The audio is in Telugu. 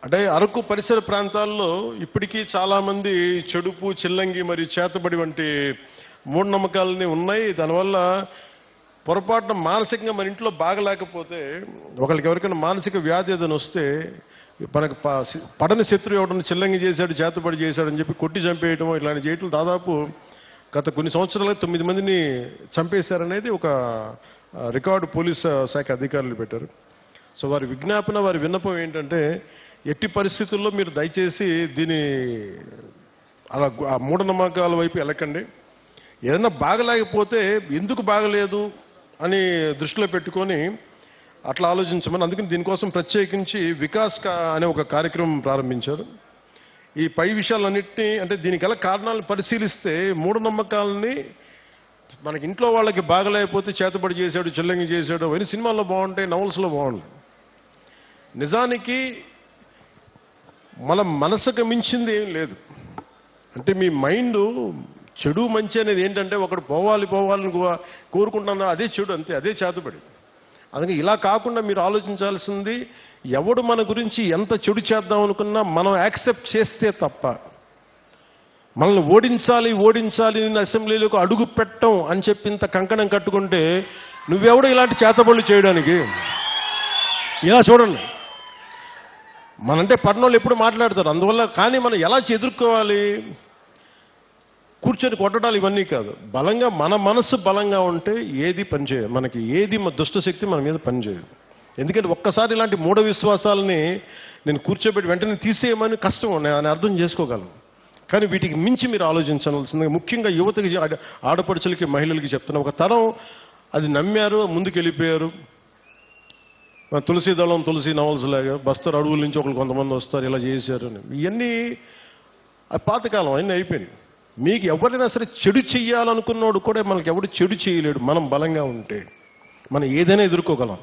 అంటే అరకు పరిసర ప్రాంతాల్లో ఇప్పటికీ చాలా మంది చెడుపు, చిల్లంగి మరియు చేతబడి వంటి మూఢనమ్మకాలని ఉన్నాయి. దానివల్ల పొరపాటున మానసికంగా మన ఇంట్లో బాగలేకపోతే, ఒకరికి ఎవరికైనా మానసిక వ్యాధి ఏదైనా వస్తే మనకు పడని శత్రువు ఎవడన్నా చిల్లంగి చేశాడు, చేతబడి చేశాడు అని చెప్పి కొట్టి చంపేయటం, ఇట్లాంటి చేయటం దాదాపు గత కొన్ని సంవత్సరాలుగా 9 మందిని చంపేశారనేది ఒక రికార్డు పోలీసు శాఖ అధికారులు పెట్టారు. సో వారి విజ్ఞాపన, వారి విన్నపం ఏంటంటే, ఎట్టి పరిస్థితుల్లో మీరు దయచేసి దీని అలా మూఢనమ్మకాల వైపు వెళ్ళకండి. ఏదైనా బాగలేకపోతే ఎందుకు బాగలేదు అని దృష్టిలో పెట్టుకొని అట్లా ఆలోచించమని, అందుకని దీనికోసం ప్రత్యేకించి వికాస్ అనే ఒక కార్యక్రమం ప్రారంభించారు. ఈ పై విషయాలన్నింటినీ, అంటే దీనికి గల కారణాలను పరిశీలిస్తే మూఢనమ్మకాలని మనకి ఇంట్లో వాళ్ళకి బాగలేకపోతే చేతబడి చేశాడు, చిల్లంగి చేశాడు అవన్నీ సినిమాల్లో బాగుంటాయి, నవల్స్లో బాగుంటాయి. నిజానికి మన మనసుకు మించింది ఏం లేదు. అంటే మీ మైండ్ చెడు మంచి అనేది ఏంటంటే, ఒకడు పోవాలని కోరుకుంటున్నా అదే చెడు, అంతే, అదే చేతబడి. అందుకే ఇలా కాకుండా మీరు ఆలోచించాల్సింది, ఎవడు మన గురించి ఎంత చెడు చేద్దాం అనుకున్నా మనం యాక్సెప్ట్ చేస్తే తప్ప, మనల్ని ఓడించాలి నేను అసెంబ్లీలోకి అడుగు పెట్టం అని చెప్పి ఇంత కంకణం కట్టుకుంటే నువ్వెవడు ఇలాంటి చేతబడులు చేయడానికి? ఇలా చూడండి, మనంటే పట్టణంలో ఎప్పుడు మాట్లాడతారు, అందువల్ల. కానీ మనం ఎలా ఎదుర్కోవాలి? కూర్చొని కొట్టడాలు ఇవన్నీ కాదు. బలంగా, మన మనసు బలంగా ఉంటే ఏది పనిచేయదు, మనకి ఏది దుష్ట శక్తి మన మీద పనిచేయదు. ఎందుకంటే ఒక్కసారి ఇలాంటి మూఢ విశ్వాసాలని నేను కూర్చోబెట్టి వెంటనే తీసేయమని కష్టం, నేను అర్థం చేసుకోగలను. కానీ వీటికి మించి మీరు ఆలోచించాల్సిందిగా, ముఖ్యంగా యువతకి, ఆడపడుచులకి, మహిళలకి చెప్తున్నా. ఒక తరం అది నమ్మారు, ముందుకు వెళ్ళిపోయారు. తులసి దళం, తులసి నవల్స్ లాగా బస్తరు అడవుల నుంచి ఒకరు కొంతమంది వస్తారు, ఇలా చేశారు అని. ఇవన్నీ పాతకాలం, అన్నీ అయిపోయినాయి. మీకు ఎవరైనా సరే చెడు చెయ్యాలనుకున్నోడు కూడా మనకి ఎవడు చెడు చేయలేడు. మనం బలంగా ఉంటే మనం ఏదైనా ఎదుర్కోగలం.